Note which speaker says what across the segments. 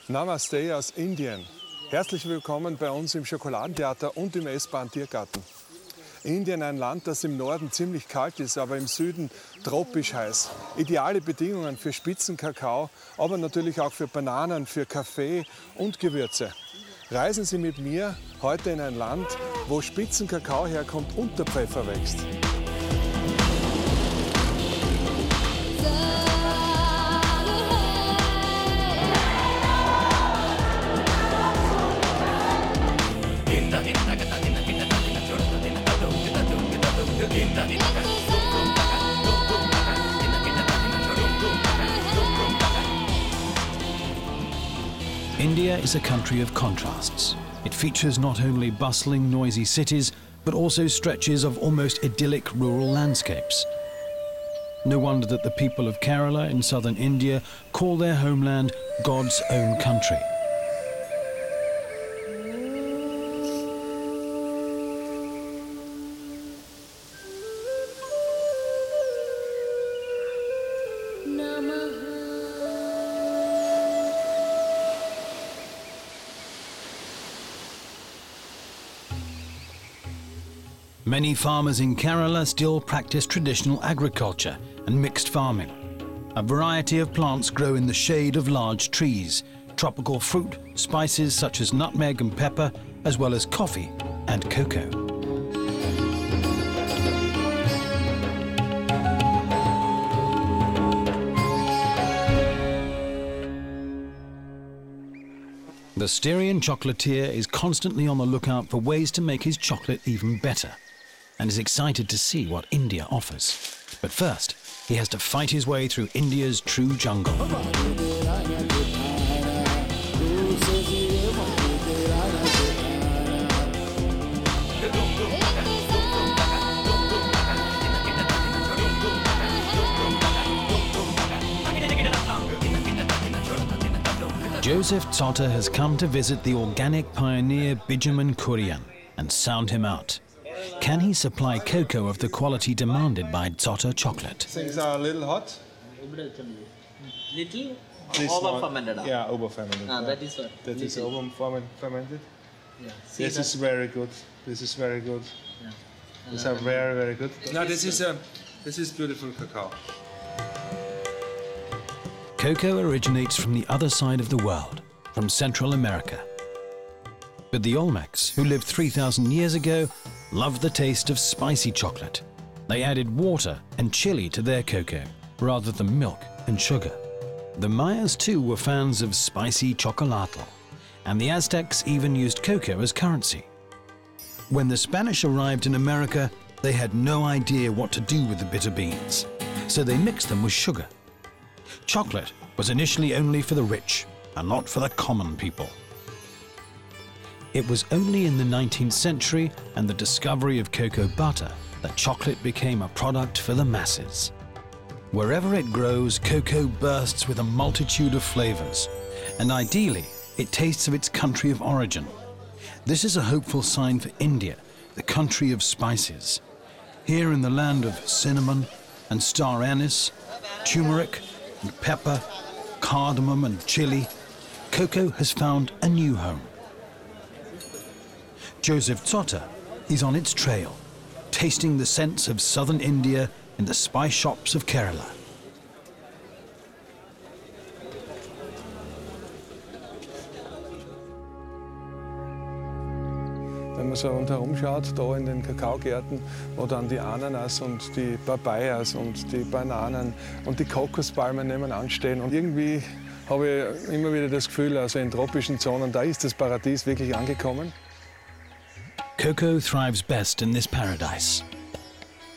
Speaker 1: Namaste aus Indien. Herzlich willkommen bei uns im Schokoladentheater und im essbaren Tiergarten. Indien, ein Land, das im Norden ziemlich kalt ist, aber im Süden tropisch heiß. Ideale Bedingungen für Spitzenkakao, aber natürlich auch für Bananen, für Kaffee und Gewürze. Reisen Sie mit mir heute in ein Land, wo Spitzenkakao herkommt und der Pfeffer wächst.
Speaker 2: India is a country of contrasts. It features not only bustling, noisy cities, but also stretches of almost idyllic rural landscapes. No wonder that the people of Kerala in southern India call their homeland God's own country. Many farmers in Kerala still practice traditional agriculture and mixed farming. A variety of plants grow in the shade of large trees, tropical fruit, spices such as nutmeg and pepper, as well as coffee and cocoa. The Styrian chocolatier is constantly on the lookout for ways to make his chocolate even better, and is excited to see what India offers. But first, he has to fight his way through India's true jungle. Josef Zotter has come to visit the organic pioneer Bijaman Kurian and sound him out. Can he supply cocoa of the quality demanded by Zotter chocolate?
Speaker 1: Things are a little hot.
Speaker 3: Little
Speaker 1: over-fermented. Yeah, over-fermented.
Speaker 3: That is what?
Speaker 1: That is over-fermented.
Speaker 3: Yeah.
Speaker 1: This is very good. This is very good.
Speaker 3: Yeah.
Speaker 1: These are very, very good. No, this is beautiful cacao.
Speaker 2: Cocoa originates from the other side of the world, from Central America. But the Olmecs, who lived 3,000 years ago, loved the taste of spicy chocolate. They added water and chili to their cocoa, rather than milk and sugar. The Mayas too were fans of spicy chocolatl, and the Aztecs even used cocoa as currency. When the Spanish arrived in America, they had no idea what to do with the bitter beans, so they mixed them with sugar. Chocolate was initially only for the rich, and not for the common people. It was only in the 19th century and the discovery of cocoa butter that chocolate became a product for the masses. Wherever it grows, cocoa bursts with a multitude of flavors, and ideally, it tastes of its country of origin. This is a hopeful sign for India, the country of spices. Here in the land of cinnamon and star anise, turmeric and pepper, cardamom and chili, cocoa has found a new home. Josef Zotter is on its trail, tasting the scents of southern India in the spice shops of Kerala.
Speaker 1: Wenn man so rundherum schaut, da in den Kakaogärten, wo dann die Ananas und die Papayas und die Bananen und die Kokospalmen nebenan stehen. Und irgendwie habe ich immer wieder das Gefühl, also in tropischen Zonen, da ist das Paradies wirklich angekommen.
Speaker 2: Cocoa thrives best in this paradise.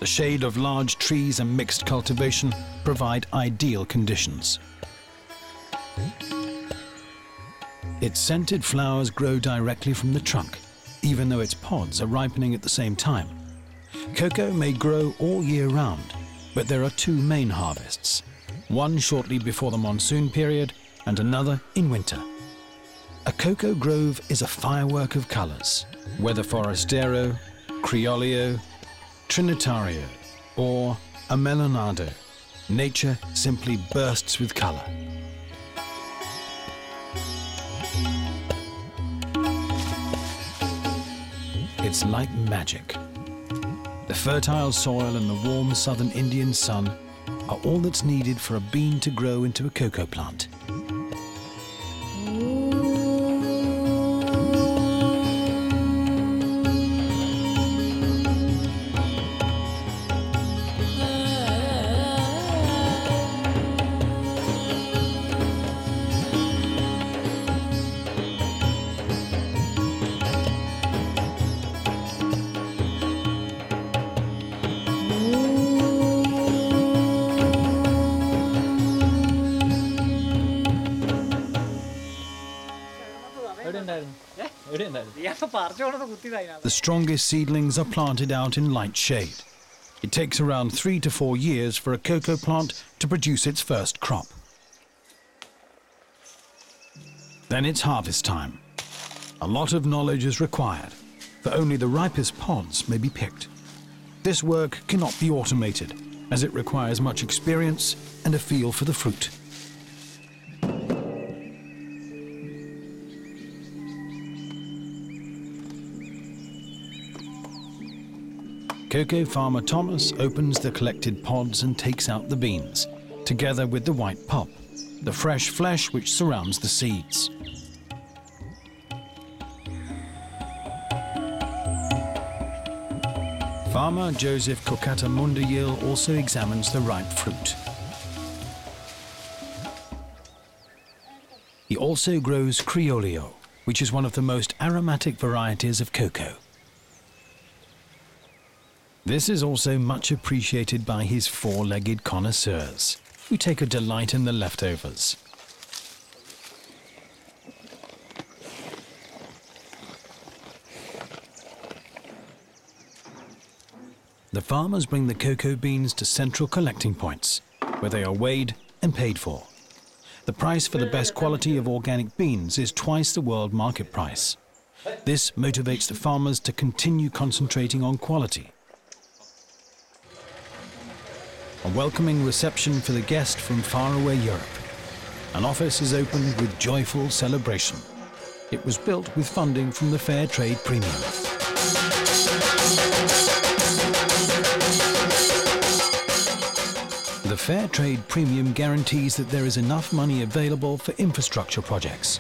Speaker 2: The shade of large trees and mixed cultivation provide ideal conditions. Its scented flowers grow directly from the trunk, even though its pods are ripening at the same time. Cocoa may grow all year round, but there are two main harvests, one shortly before the monsoon period and another in winter. A cocoa grove is a firework of colours, whether Forastero, Criollo, Trinitario or Amelonado. Nature simply bursts with colour. It's like magic. The fertile soil and the warm southern Indian sun are all that's needed for a bean to grow into a cocoa plant. The strongest seedlings are planted out in light shade. It takes around 3 to 4 years for a cocoa plant to produce its first crop. Then it's harvest time. A lot of knowledge is required, for only the ripest pods may be picked. This work cannot be automated, as it requires much experience and a feel for the fruit. Cocoa farmer Thomas opens the collected pods and takes out the beans, together with the white pulp, the fresh flesh which surrounds the seeds. Farmer Josef Zotter also examines the ripe fruit. He also grows Criollo, which is one of the most aromatic varieties of cocoa. This is also much appreciated by his four-legged connoisseurs, who take a delight in the leftovers. The farmers bring the cocoa beans to central collecting points, where they are weighed and paid for. The price for the best quality of organic beans is twice the world market price. This motivates the farmers to continue concentrating on quality. A welcoming reception for the guest from faraway Europe. An office is opened with joyful celebration. It was built with funding from the Fair Trade Premium. The Fair Trade Premium guarantees that there is enough money available for infrastructure projects.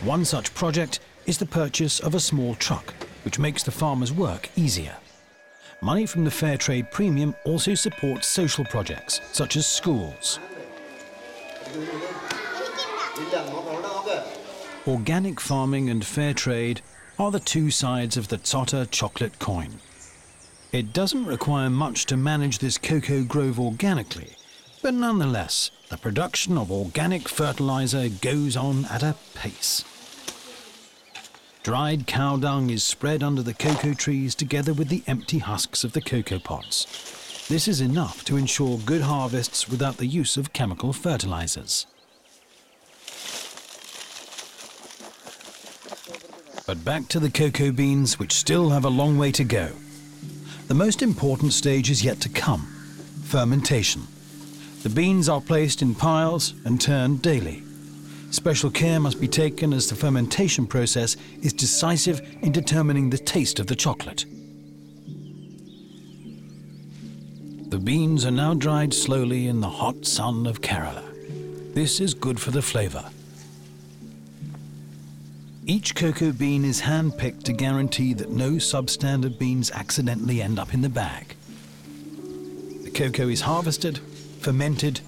Speaker 2: One such project is the purchase of a small truck, which makes the farmers' work easier. Money from the Fair Trade Premium also supports social projects, such as schools. Organic farming and fair trade are the two sides of the Zotter chocolate coin. It doesn't require much to manage this cocoa grove organically, but nonetheless, the production of organic fertilizer goes on at a pace. Dried cow dung is spread under the cocoa trees together with the empty husks of the cocoa pods. This is enough to ensure good harvests without the use of chemical fertilizers. But back to the cocoa beans, which still have a long way to go. The most important stage is yet to come: fermentation. The beans are placed in piles and turned daily. Special care must be taken as the fermentation process is decisive in determining the taste of the chocolate. The beans are now dried slowly in the hot sun of Kerala. This is good for the flavor. Each cocoa bean is hand-picked to guarantee that no substandard beans accidentally end up in the bag. The cocoa is harvested, fermented,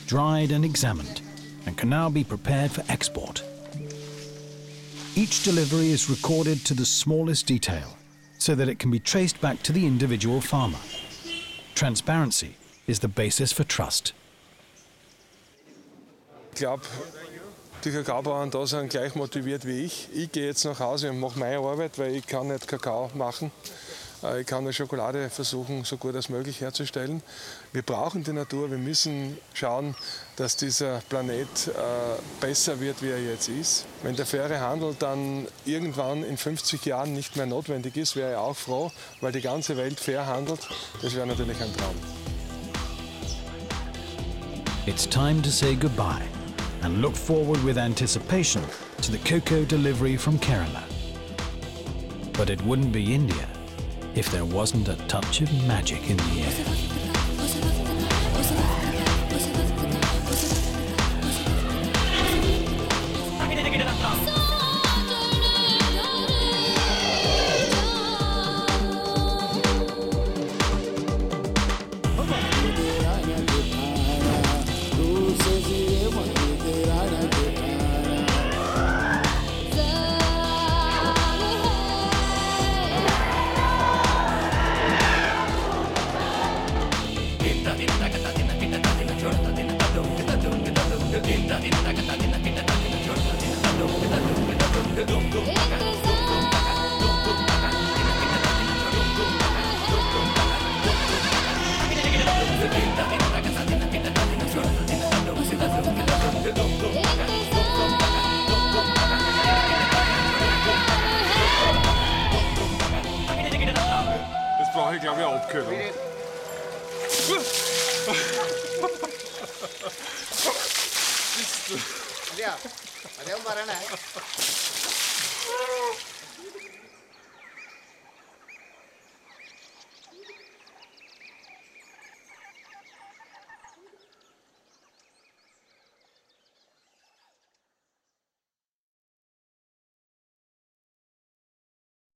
Speaker 2: dried and examined, and can now be prepared for export. Each delivery is recorded to the smallest detail, so that it can be traced back to the individual farmer. Transparency is the basis for trust.
Speaker 1: Ich glaube, die Kakaobauern da sind gleich motiviert wie ich. Ich gehe jetzt nach Hause und mache meine Arbeit, weil ich kann nicht Kakao machen. Ich kann eine Schokolade versuchen, so gut als möglich herzustellen. Wir brauchen die Natur, wir müssen schauen, dass dieser Planet besser wird, wie er jetzt ist. Wenn der faire Handel dann irgendwann in 50 Jahren nicht mehr notwendig ist, wäre ich auch froh, weil die ganze Welt fair handelt. Das wäre natürlich ein Traum.
Speaker 2: It's time to say goodbye and look forward with anticipation to the cocoa delivery from Kerala. But it wouldn't be India if there wasn't a touch of magic in the air.
Speaker 1: Jetzt brauche ich, glaube ich, eine Abkühlung.
Speaker 3: అదే అదే